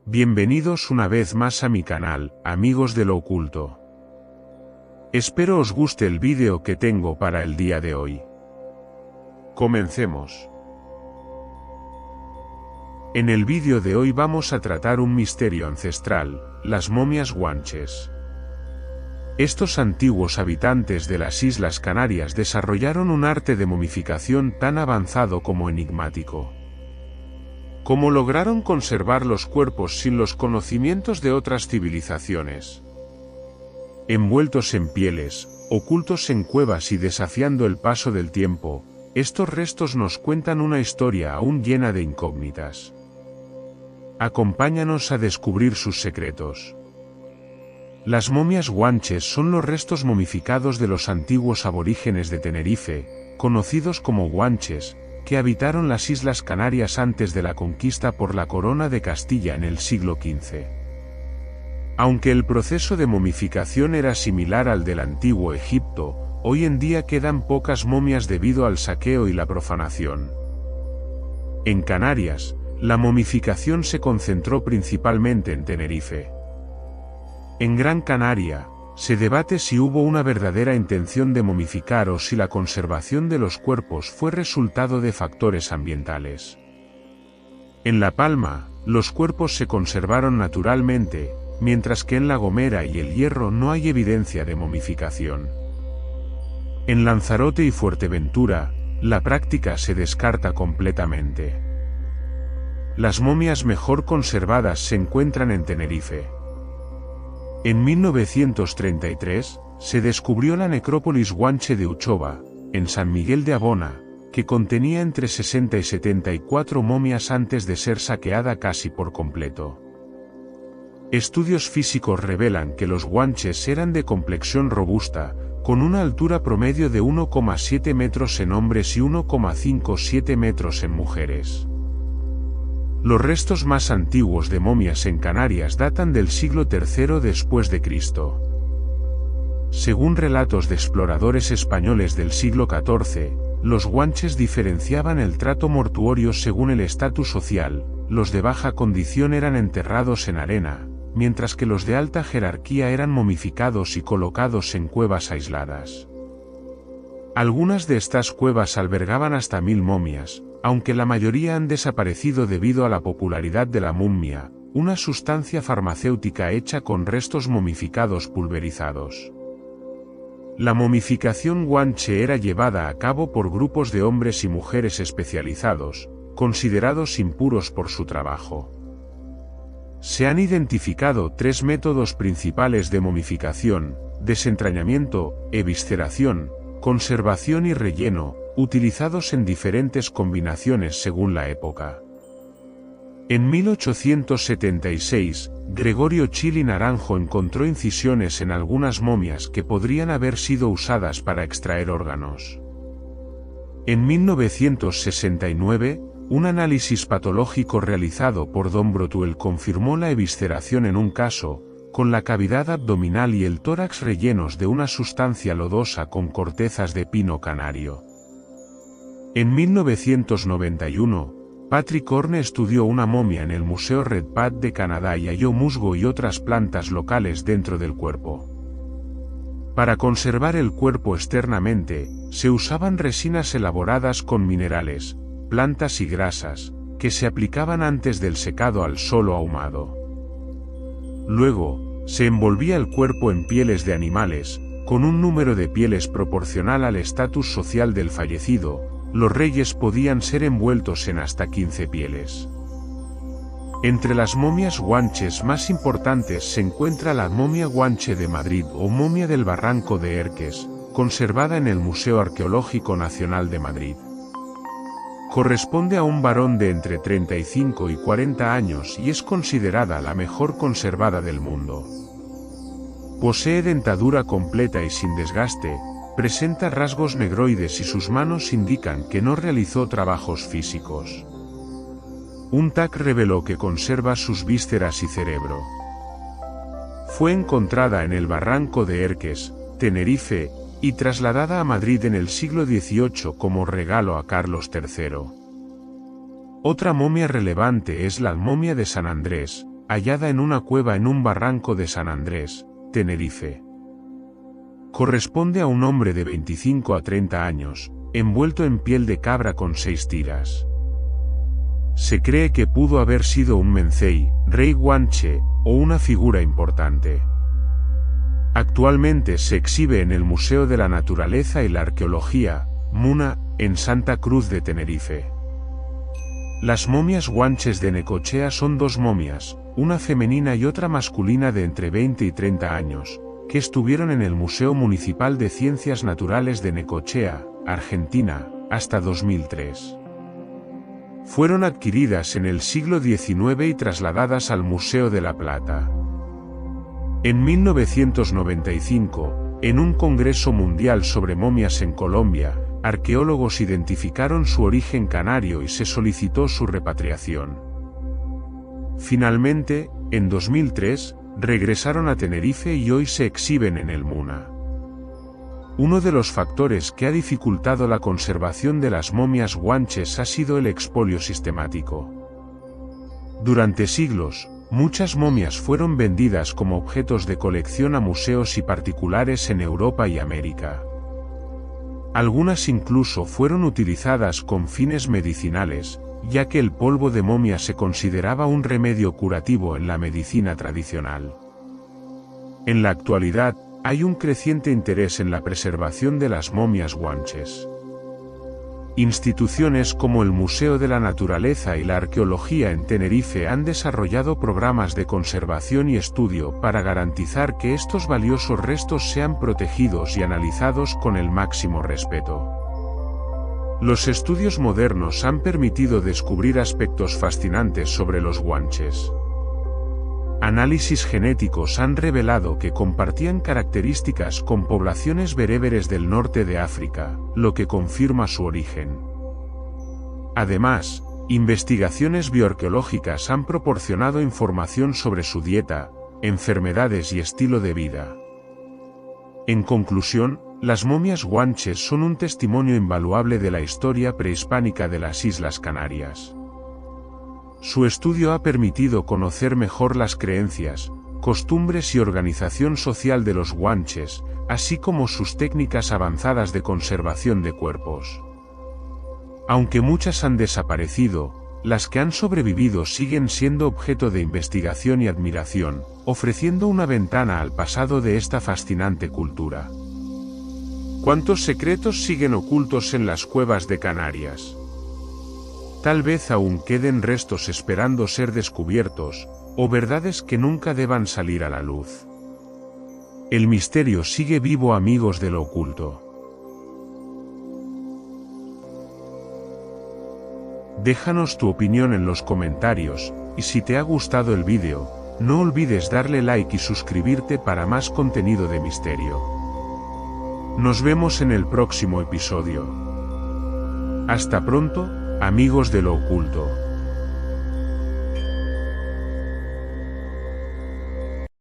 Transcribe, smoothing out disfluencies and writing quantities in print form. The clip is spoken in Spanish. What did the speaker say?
Bienvenidos una vez más a mi canal, amigos de lo oculto. Espero os guste el vídeo que tengo para el día de hoy. Comencemos. En el vídeo de hoy vamos a tratar un misterio ancestral, las momias guanches. Estos antiguos habitantes de las Islas Canarias desarrollaron un arte de momificación tan avanzado como enigmático. ¿Cómo lograron conservar los cuerpos sin los conocimientos de otras civilizaciones? Envueltos en pieles, ocultos en cuevas y desafiando el paso del tiempo, estos restos nos cuentan una historia aún llena de incógnitas. Acompáñanos a descubrir sus secretos. Las momias guanches son los restos momificados de los antiguos aborígenes de Tenerife, conocidos como guanches, que habitaron las Islas Canarias antes de la conquista por la Corona de Castilla en el siglo XV. Aunque el proceso de momificación era similar al del antiguo Egipto, hoy en día quedan pocas momias debido al saqueo y la profanación. En Canarias, la momificación se concentró principalmente en Tenerife. En Gran Canaria, se debate si hubo una verdadera intención de momificar o si la conservación de los cuerpos fue resultado de factores ambientales. En La Palma, los cuerpos se conservaron naturalmente, mientras que en La Gomera y El Hierro no hay evidencia de momificación. En Lanzarote y Fuerteventura, la práctica se descarta completamente. Las momias mejor conservadas se encuentran en Tenerife. En 1933, se descubrió la necrópolis guanche de Uchova, en San Miguel de Abona, que contenía entre 60 y 74 momias antes de ser saqueada casi por completo. Estudios físicos revelan que los guanches eran de complexión robusta, con una altura promedio de 1,7 metros en hombres y 1,57 metros en mujeres. Los restos más antiguos de momias en Canarias datan del siglo III después de Cristo. Según relatos de exploradores españoles del siglo XIV, los guanches diferenciaban el trato mortuorio según el estatus social, los de baja condición eran enterrados en arena, mientras que los de alta jerarquía eran momificados y colocados en cuevas aisladas. Algunas de estas cuevas albergaban hasta 1000 momias, aunque la mayoría han desaparecido debido a la popularidad de la mumia, una sustancia farmacéutica hecha con restos momificados pulverizados. La momificación guanche era llevada a cabo por grupos de hombres y mujeres especializados, considerados impuros por su trabajo. Se han identificado 3 métodos principales de momificación: desentrañamiento, evisceración, conservación y relleno, utilizados en diferentes combinaciones según la época. En 1876, Gregorio Chili Naranjo encontró incisiones en algunas momias que podrían haber sido usadas para extraer órganos. En 1969, un análisis patológico realizado por Don Brotuel confirmó la evisceración en un caso, con la cavidad abdominal y el tórax rellenos de una sustancia lodosa con cortezas de pino canario. En 1991, Patrick Horne estudió una momia en el Museo Redpath de Canadá y halló musgo y otras plantas locales dentro del cuerpo. Para conservar el cuerpo externamente, se usaban resinas elaboradas con minerales, plantas y grasas, que se aplicaban antes del secado al sol o ahumado. Luego, se envolvía el cuerpo en pieles de animales, con un número de pieles proporcional al estatus social del fallecido. Los reyes podían ser envueltos en hasta 15 pieles. Entre las momias guanches más importantes se encuentra la momia guanche de Madrid o momia del Barranco de Erques, conservada en el Museo Arqueológico Nacional de Madrid. Corresponde a un varón de entre 35 y 40 años y es considerada la mejor conservada del mundo. Posee dentadura completa y sin desgaste, presenta rasgos negroides y sus manos indican que no realizó trabajos físicos. Un TAC reveló que conserva sus vísceras y cerebro. Fue encontrada en el Barranco de Erques, Tenerife, y trasladada a Madrid en el siglo XVIII como regalo a Carlos III. Otra momia relevante es la momia de San Andrés, hallada en una cueva en un barranco de San Andrés, Tenerife. Corresponde a un hombre de 25 a 30 años, envuelto en piel de cabra con 6 tiras. Se cree que pudo haber sido un Mencey, rey guanche, o una figura importante. Actualmente se exhibe en el Museo de la Naturaleza y la Arqueología, MUNA, en Santa Cruz de Tenerife. Las momias guanches de Necochea son 2 momias, una femenina y otra masculina de entre 20 y 30 años, que estuvieron en el Museo Municipal de Ciencias Naturales de Necochea, Argentina, hasta 2003. Fueron adquiridas en el siglo XIX y trasladadas al Museo de La Plata. En 1995, en un Congreso Mundial sobre momias en Colombia, arqueólogos identificaron su origen canario y se solicitó su repatriación. Finalmente, en 2003, regresaron a Tenerife y hoy se exhiben en el MUNA. Uno de los factores que ha dificultado la conservación de las momias guanches ha sido el expolio sistemático. Durante siglos, muchas momias fueron vendidas como objetos de colección a museos y particulares en Europa y América. Algunas incluso fueron utilizadas con fines medicinales, ya que el polvo de momia se consideraba un remedio curativo en la medicina tradicional. En la actualidad, hay un creciente interés en la preservación de las momias guanches. Instituciones como el Museo de la Naturaleza y la Arqueología en Tenerife han desarrollado programas de conservación y estudio para garantizar que estos valiosos restos sean protegidos y analizados con el máximo respeto. Los estudios modernos han permitido descubrir aspectos fascinantes sobre los guanches. Análisis genéticos han revelado que compartían características con poblaciones bereberes del norte de África, lo que confirma su origen. Además, investigaciones bioarqueológicas han proporcionado información sobre su dieta, enfermedades y estilo de vida. En conclusión, las momias guanches son un testimonio invaluable de la historia prehispánica de las Islas Canarias. Su estudio ha permitido conocer mejor las creencias, costumbres y organización social de los guanches, así como sus técnicas avanzadas de conservación de cuerpos. Aunque muchas han desaparecido, las que han sobrevivido siguen siendo objeto de investigación y admiración, ofreciendo una ventana al pasado de esta fascinante cultura. ¿Cuántos secretos siguen ocultos en las cuevas de Canarias? Tal vez aún queden restos esperando ser descubiertos, o verdades que nunca deban salir a la luz. El misterio sigue vivo, amigos de lo oculto. Déjanos tu opinión en los comentarios, y si te ha gustado el vídeo, no olvides darle like y suscribirte para más contenido de misterio. Nos vemos en el próximo episodio. Hasta pronto, amigos de lo oculto.